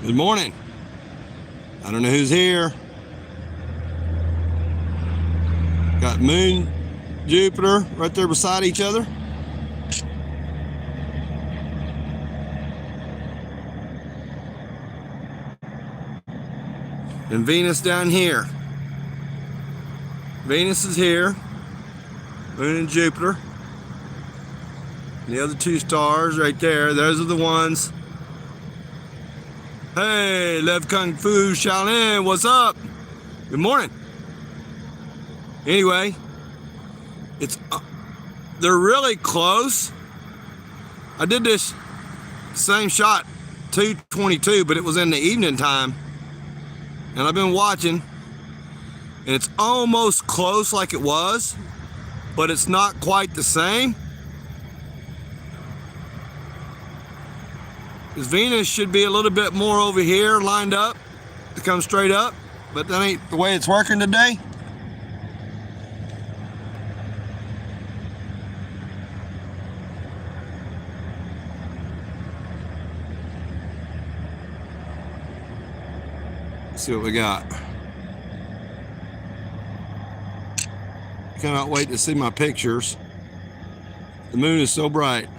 Good morning. I don't know who's here. Got Moon, Jupiter right there beside each other. And Venus down here. Venus is here. Moon and Jupiter. And the other two stars right there, those are the ones. Hey, Lev Kung Fu Shaolin, what's up? Good morning. Anyway, they're really close. I did this same shot 2:22, but it was in the evening time. And I've been watching, and it's almost close like it was, but it's not quite the same. This Venus should be a little bit more over here lined up to come straight up, but that ain't the way it's working today. Let's see what we got. Cannot wait to see my pictures. The moon is so bright.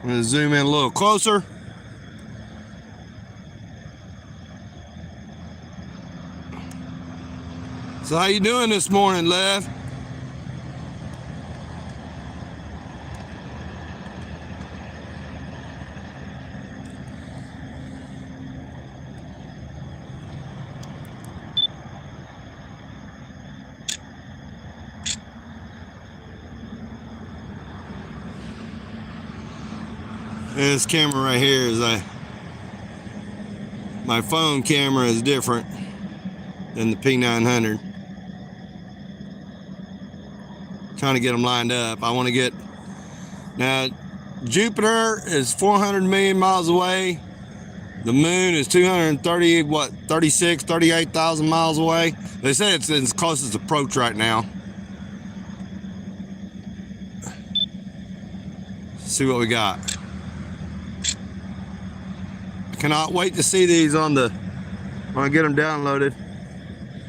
I'm gonna zoom in a little closer. So how you doing this morning, Lev? This camera right here is my phone camera is different than the P900. Trying to get them lined up. I want to get, now Jupiter is 400 million miles away. The moon is 38,000 miles away. They say it's its closest approach right now. Let's see what we got. Cannot wait to see these when I get them downloaded.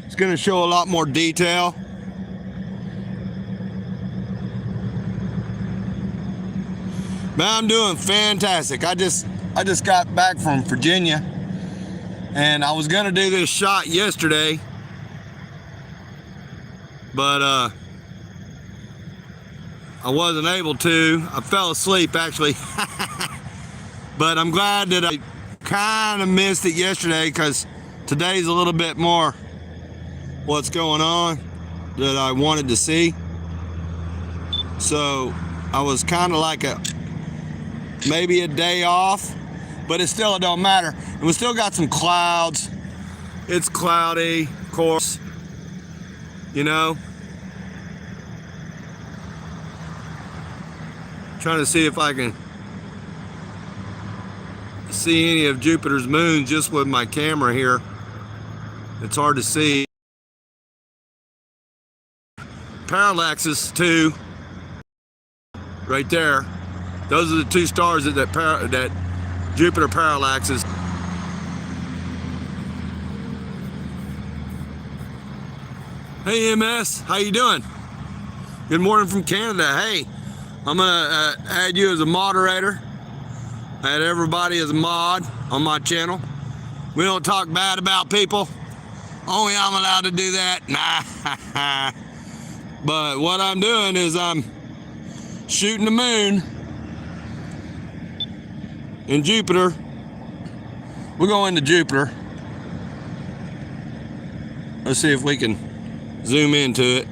It's going to show a lot more detail. Man, I'm doing fantastic. I just got back from Virginia, and I was going to do this shot yesterday, but I wasn't able to. I fell asleep actually. But I'm glad that I kind of missed it yesterday, because today's a little bit more what's going on that I wanted to see. So I was kind of like maybe a day off, but it don't matter. And we still got some clouds. It's cloudy, of course, you know. Trying to see if I can see any of Jupiter's moons just with my camera here. It's hard to see. Parallaxes too, right there. Those are the two stars that Jupiter parallaxes. Hey MS, how you doing? Good morning from Canada. Hey, I'm gonna add you as a moderator. Add everybody as a mod on my channel. We don't talk bad about people. Only I'm allowed to do that. Nah. But what I'm doing is I'm shooting the moon in Jupiter. We'll go into Jupiter. Let's see if we can zoom into it.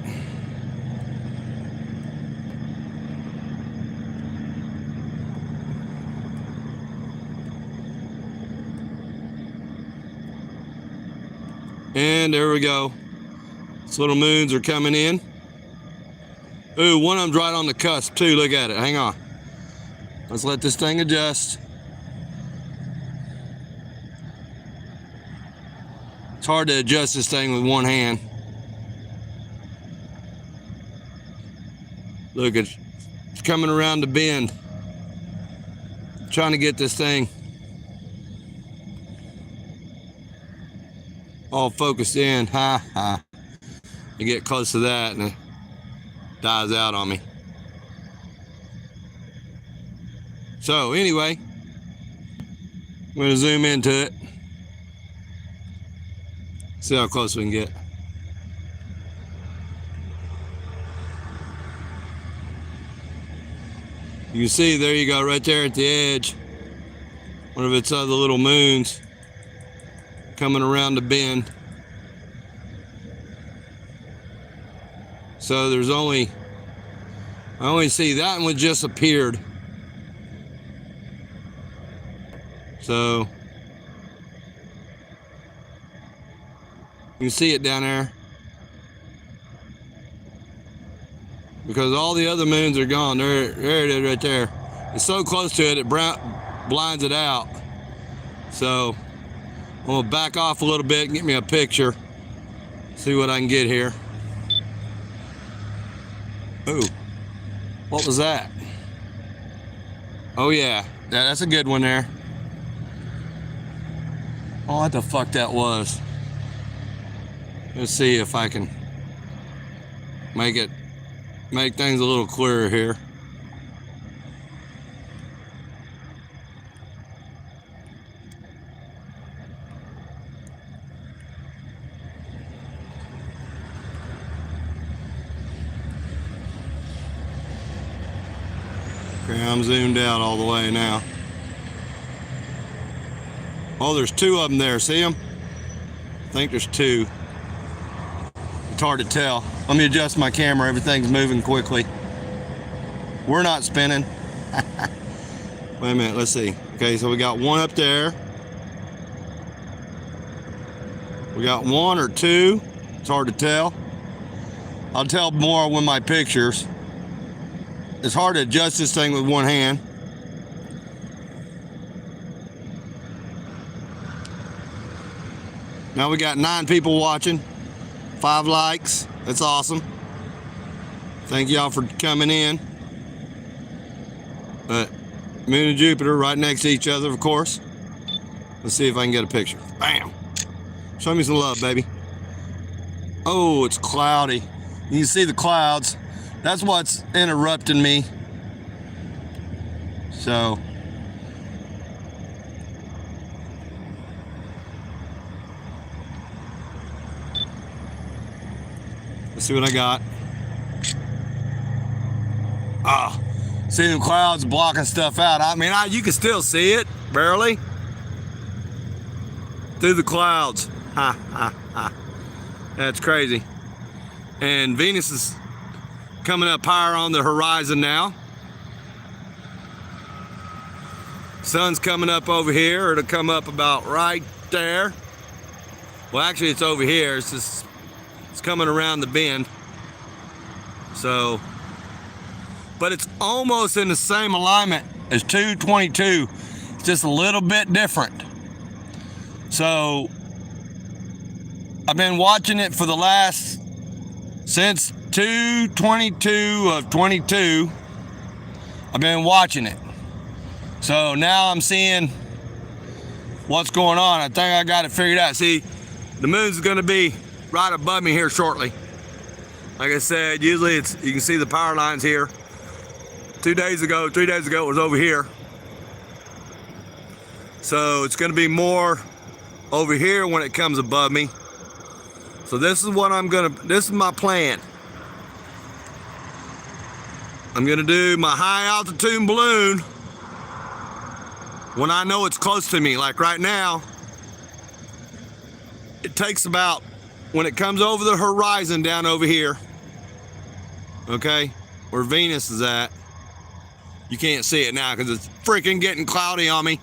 And there we go. These little moons are coming in. Ooh, one of them's right on the cusp too. Look at it. Hang on. Let's let this thing adjust. It's hard to adjust this thing with one hand. Look, it's coming around the bend. Trying to get this thing all focused in. You get close to that and it dies out on me. So anyway, I'm going to zoom into it. See how close we can get. You can see, there you go, right there at the edge, one of its other little moons coming around the bend. So there's I only see that one just appeared. So you can see it down there. Because all the other moons are gone. There it is right there. It's so close to it, it blinds it out. So I'm gonna back off a little bit and get me a picture. See what I can get here. Ooh, what was that? Oh yeah, that's a good one there. Oh, what the fuck that was. Let's see if I can make things a little clearer here. Okay, I'm zoomed out all the way now. Oh, there's two of them there. See them? I think there's two. It's hard to tell. Let me adjust my camera. Everything's moving quickly. We're not spinning. Wait a minute. Let's see. Okay, so we got one up there. We got one or two. It's hard to tell. I'll tell more with my pictures. It's hard to adjust this thing with one hand. Now we got 9 people watching, 5 likes. That's awesome. Thank y'all for coming in. Moon and Jupiter right next to each other, of course. Let's see if I can get a picture. Bam! Show me some love, baby. Oh, it's cloudy. You can see the clouds. That's what's interrupting me. So let's see what I got. See the clouds blocking stuff out. I mean, you can still see it, barely. Through the clouds. That's crazy. And Venus is coming up higher on the horizon now. Sun's coming up over here. It'll come up about right there. Well, actually, it's over here. It's coming around the bend. So, but it's almost in the same alignment as 222. It's just a little bit different. So, I've been watching it for the last, since 222 of 22, I've been watching it. So now I'm seeing what's going on. I think I got it figured out. See, the moon's gonna be right above me here shortly. Like I said, usually you can see the power lines here. 3 days ago, it was over here. So it's gonna be more over here when it comes above me. So this is what this is my plan. I'm gonna do my high altitude balloon when I know it's close to me. Like right now, it takes about, when it comes over the horizon down over here, okay, where Venus is at, you can't see it now because it's freaking getting cloudy on me.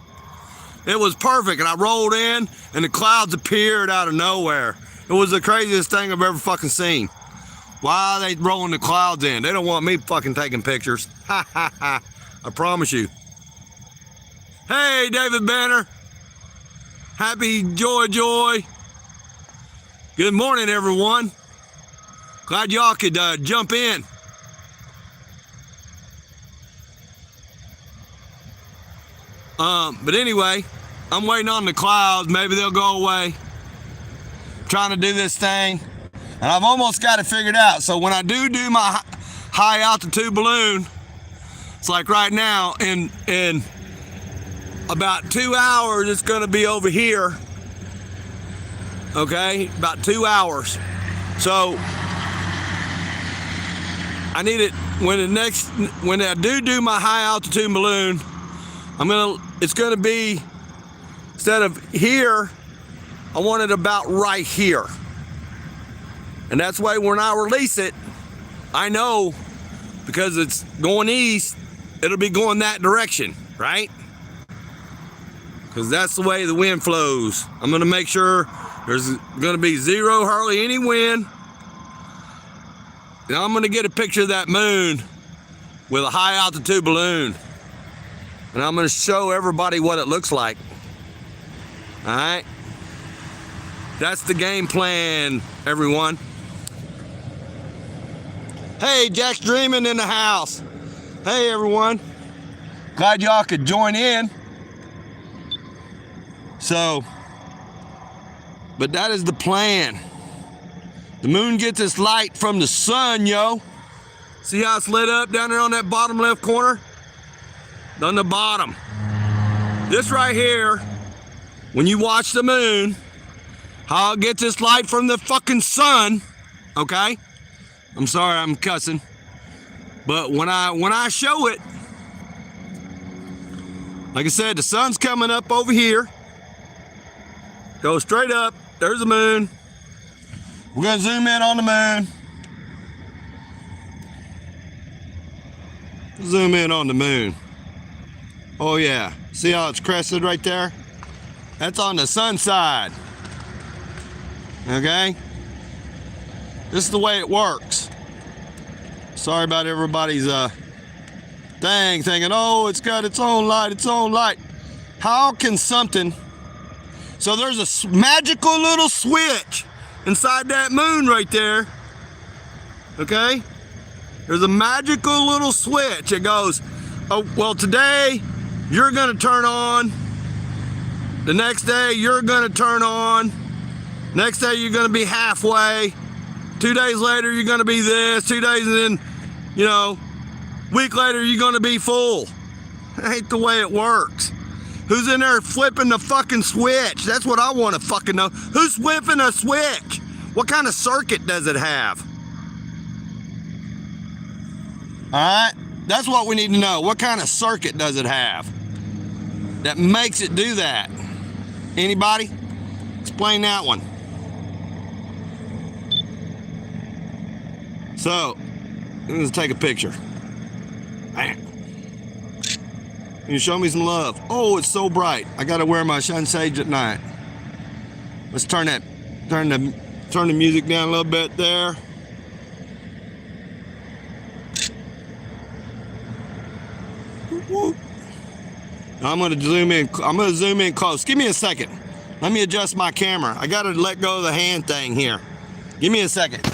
It was perfect, and I rolled in and the clouds appeared out of nowhere. It was the craziest thing I've ever fucking seen. Why are they rolling the clouds in? They don't want me fucking taking pictures. Ha ha ha. I promise you. Hey, David Banner. Happy joy. Good morning, everyone. Glad y'all could jump in. But anyway, I'm waiting on the clouds. Maybe they'll go away. Trying to do this thing, and I've almost got it figured out. So when I do my high altitude balloon, it's like right now, in about 2 hours, it's going to be over here. Okay, about 2 hours. So I need it when I do my high altitude balloon. It's gonna be, instead of here, I want it about right here. And that's why when I release it, I know, because it's going east, it'll be going that direction, right? Because that's the way the wind flows. I'm gonna make sure there's gonna be hardly any wind. And I'm gonna get a picture of that moon with a high altitude balloon. And I'm gonna show everybody what it looks like. All right? That's the game plan, everyone. Hey, Jack's Dreaming in the house. Hey, everyone. Glad y'all could join in. So, but that is the plan. The moon gets its light from the sun, yo. See how it's lit up down there on that bottom left corner? On the bottom. This right here, when you watch the moon, how it gets its light from the fucking sun, okay? I'm sorry, I'm cussing. But when I show it, like I said, the sun's coming up over here. Go straight up, there's the moon. We're gonna zoom in on the moon. Zoom in on the moon. Oh yeah, see how it's crested right there? That's on the sun side. Okay? This is the way it works. Sorry about everybody's thing thinking, oh, it's got its own light. How can something, so there's a magical little switch inside that moon right there, okay? There's a magical little switch. It goes, oh, well, today you're gonna turn on. The next day you're gonna turn on. Next day you're gonna be halfway. 2 days later you're gonna be this. 2 days, and then, week later you're gonna be full. That ain't the way it works. Who's in there flipping the fucking switch? That's what I want to fucking know. Who's flipping a switch? What kind of circuit does it have? All right, that's what we need to know. What kind of circuit does it have that makes it do that? Anybody? Explain that one. So, let's take a picture. Man. Can you show me some love? Oh, it's so bright. I gotta wear my sun sage at night. Let's turn the music down a little bit there. I'm gonna zoom in close. Give me a second. Let me adjust my camera. I gotta let go of the hand thing here. Give me a second.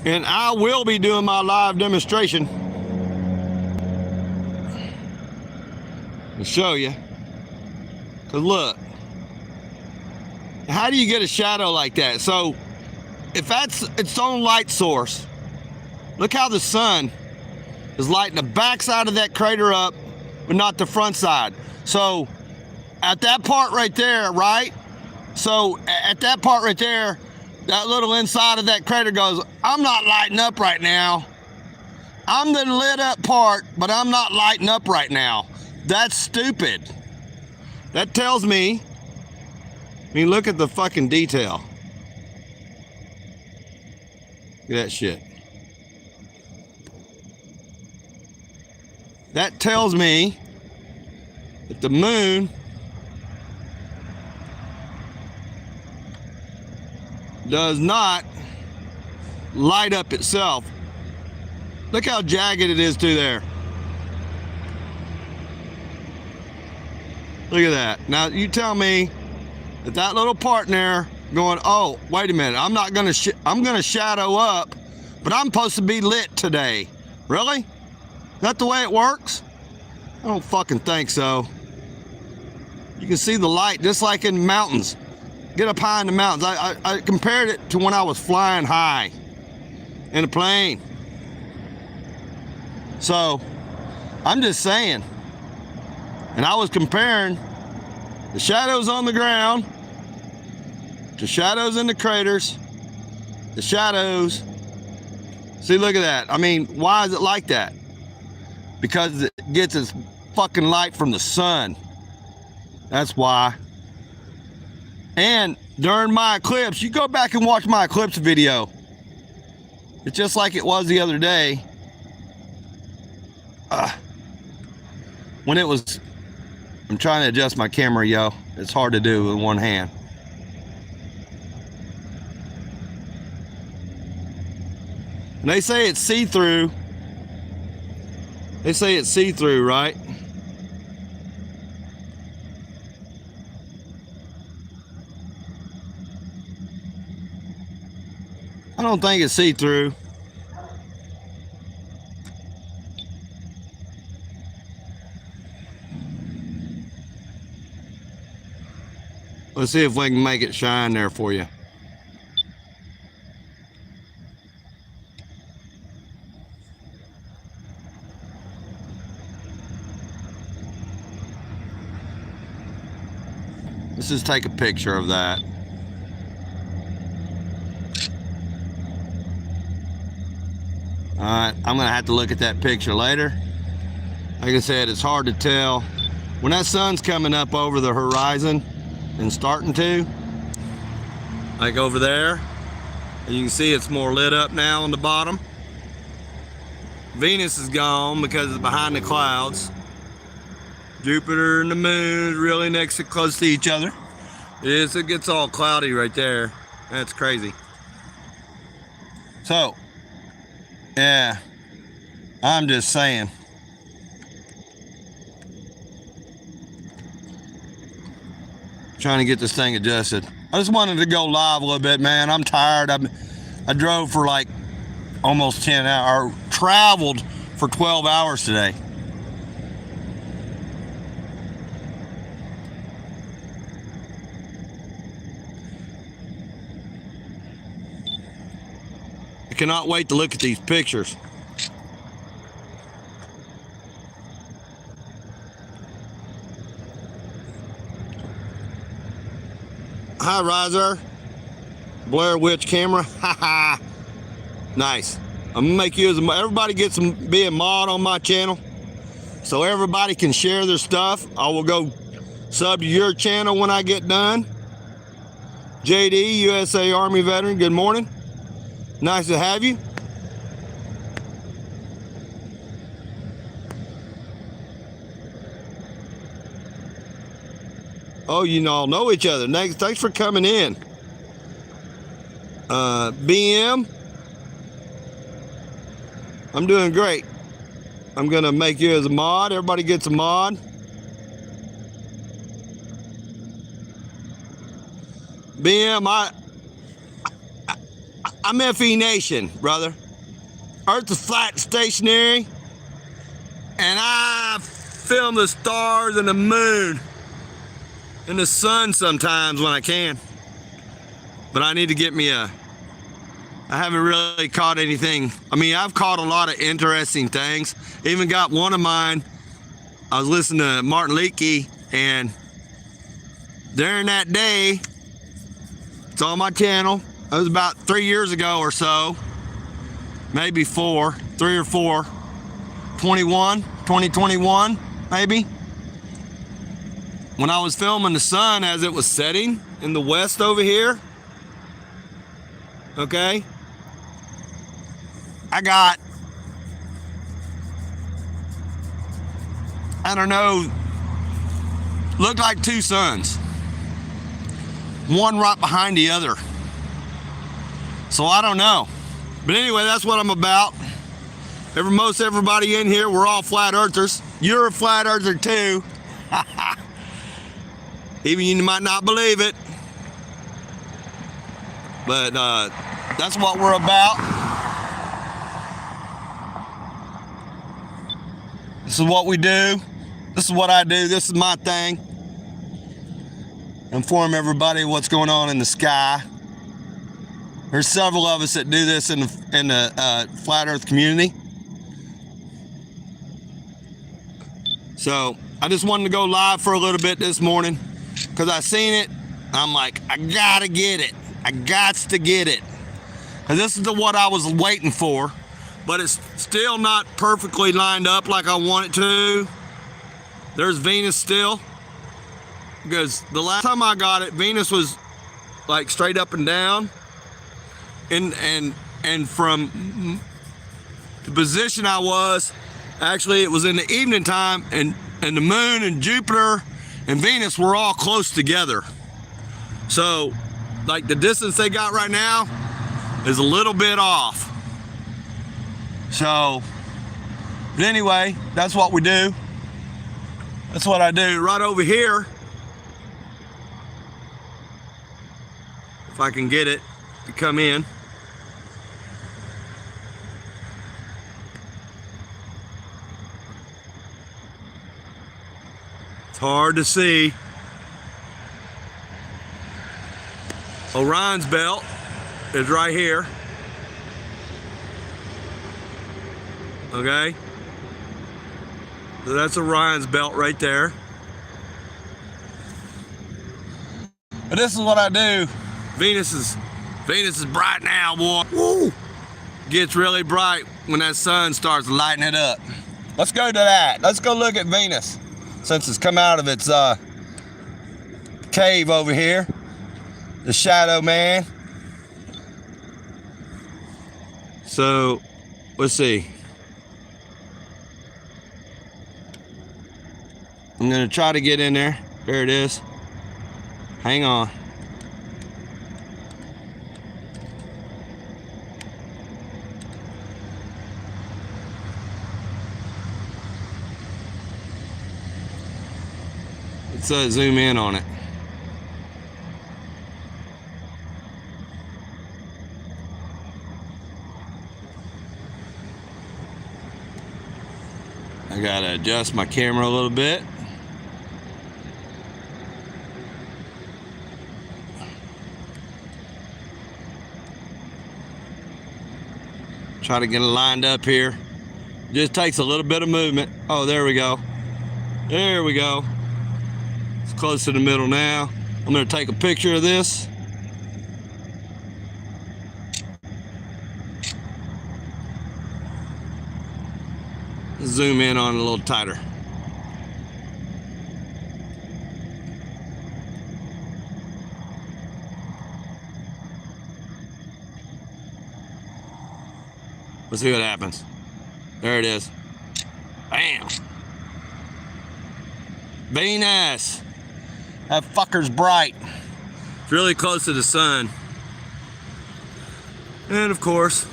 And I will be doing my live demonstration to show you. Cause look, how do you get a shadow like that? So if that's its own light source, look how the sun is lighting the back side of that crater up, but not the front side. So at that part right there, right? So at that part right there, that little inside of that crater goes, I'm not lighting up right now. I'm the lit up part, but I'm not lighting up right now. That's stupid. That tells me, look at the fucking detail. Look at that shit. That tells me that the moon does not light up itself. Look how jagged it is through there. Look at that. Now you tell me that that little part in there going, oh, wait a minute, I'm not gonna, I'm gonna shadow up, but I'm supposed to be lit today. Really? Is that the way it works? I don't fucking think so. You can see the light just like in mountains. Get up high in the mountains. I compared it to when I was flying high in a plane. So, I'm just saying. And I was comparing the shadows on the ground to shadows in the craters. The shadows. See, look at that. I mean, why is it like that? Because it gets its fucking light from the sun. That's why. And during my eclipse, you go back and watch my eclipse video. It's just like it was the other day. When it was, I'm trying to adjust my camera, yo. It's hard to do with one hand. And they say it's see-through. They say it's see-through, right? I don't think it's see-through. Let's see if we can make it shine there for you. Let's just take a picture of that. Alright, I'm gonna have to look at that picture later. Like I said, it's hard to tell. When that sun's coming up over the horizon and starting to, like over there, and you can see it's more lit up now on the bottom. Venus is gone because it's behind the clouds. Jupiter and the moon is really close to each other. It gets all cloudy right there. That's crazy. So, yeah, I'm just saying. Trying to get this thing adjusted. I just wanted to go live a little bit, man. I'm tired. I drove for like almost 10 hours, or traveled for 12 hours today. I cannot wait to look at these pictures. Hi, Riser. Blair Witch camera. Haha. Nice. I'm gonna make you as everybody gets to be a mod on my channel, so everybody can share their stuff. I will go sub to your channel when I get done. JD, USA Army veteran. Good morning. Nice to have you. Oh, you all know each other. Thanks for coming in. BM. I'm doing great. I'm gonna make you as a mod. Everybody gets a mod. BM, I'm FE Nation, brother. Earth is flat and stationary, and I film the stars and the moon and the sun sometimes when I can. But I need to get me I haven't really caught anything. I mean, I've caught a lot of interesting things. Even got one of mine. I was listening to Martin Leakey, and during that day, it's on my channel. It was about 3 years ago or so, maybe 3 or 4, 2021, maybe. When I was filming the sun as it was setting in the west over here, okay, I got, I don't know, looked like 2 suns, one right behind the other. So I don't know. But anyway, that's what I'm about. Most everybody in here, we're all flat earthers. You're a flat earther too. Even you might not believe it. But that's what we're about. This is what we do. This is what I do. This is my thing. Inform everybody what's going on in the sky. There's several of us that do this in the flat earth community. So I just wanted to go live for a little bit this morning because I seen it. I'm like, I gotta get it. I gots to get it. And this is what I was waiting for, but it's still not perfectly lined up like I want it to. There's Venus still, because the last time I got it, Venus was like straight up and down, and from the position I was, actually it was in the evening time, and the moon and Jupiter and Venus were all close together. So like the distance they got right now is a little bit off. So, but anyway, that's what we do. That's what I do. Right over here, if I can get it to come in. It's hard to see. Orion's belt is right here. Okay, so that's Orion's belt right there. But this is what I do. Venus is bright now, boy. Woo! Gets really bright when that sun starts lighting it up. Let's go to that. Let's go look at Venus since it's come out of its cave over here. The shadow man. So let's see. I'm gonna try to get in there. There it is. Hang on. Let's zoom in on it. I gotta adjust my camera a little bit. Try to get it lined up here. Just takes a little bit of movement. Oh, there we go. There we go. It's close to the middle now. I'm gonna take a picture of this. Zoom in on it a little tighter. Let's see what happens. There it is. Bam. Venus. That fucker's bright. It's really close to the sun. And of course,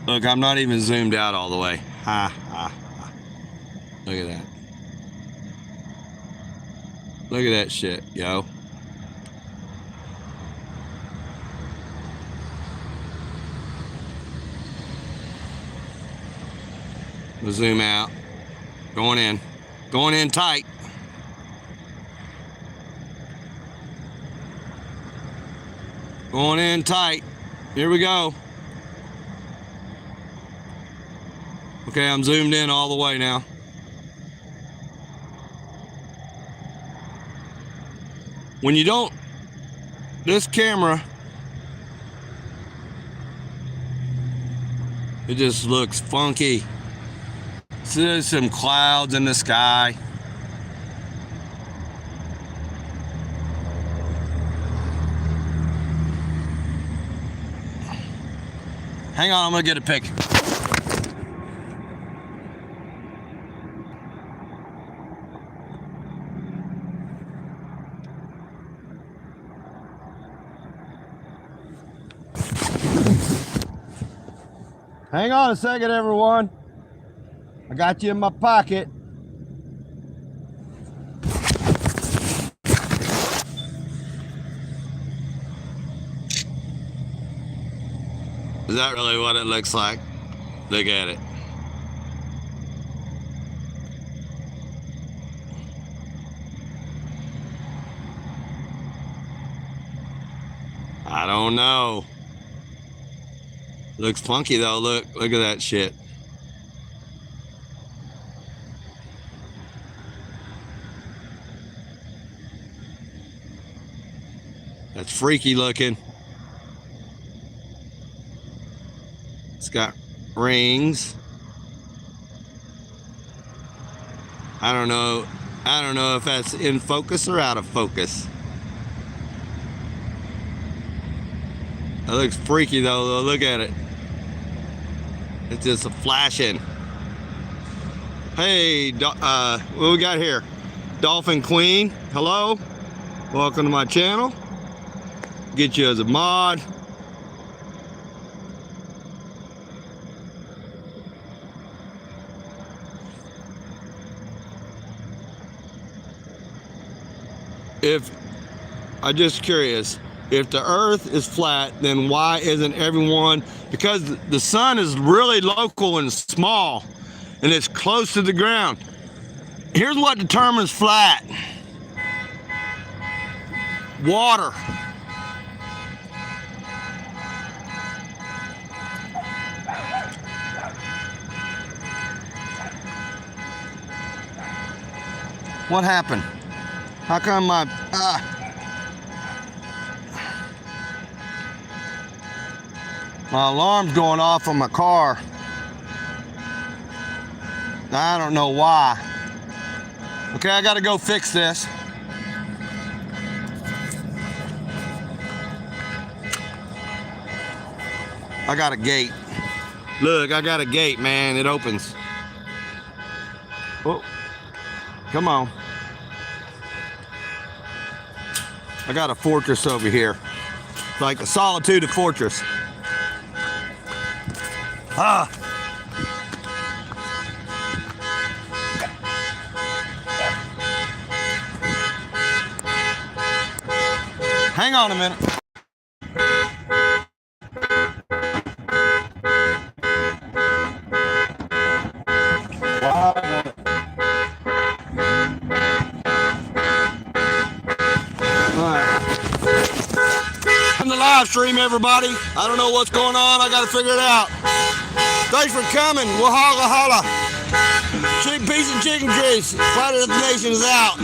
look, I'm not even zoomed out all the way. Ha, ha, ha. Look at that. Look at that shit, yo. We'll zoom out. Going in. Going in tight. Going in tight. Here we go. Okay, I'm zoomed in all the way now. When you don't, this camera, it just looks funky. So there's some clouds in the sky. Hang on, I'm gonna get a pic. Hang on a second, everyone. I got you in my pocket. Is that really what it looks like? Look at it. I don't know. Looks funky though. Look at that shit. That's freaky looking. It's got rings. I don't know if that's in focus or out of focus. That looks freaky though. Look at it. It's just a flashing. Hey, what we got here? Dolphin Queen. Hello. Welcome to my channel. Get you as a mod. I'm just curious, if the earth is flat, then why isn't everyone, because the sun is really local and small and it's close to the ground. Here's what determines flat. Water. What happened? How come my alarm's going off on my car? I don't know why. Okay, I gotta go fix this. I got a gate. Look, I got a gate, man. It opens. Oh, come on. I got a fortress over here. Like the Solitude of Fortress. Ah. Hang on a minute. I'm the live stream, everybody. I don't know what's going on. I got to figure it out. Thanks for coming. Wahala holla. Peace and chicken grease. Friday the Nation is out.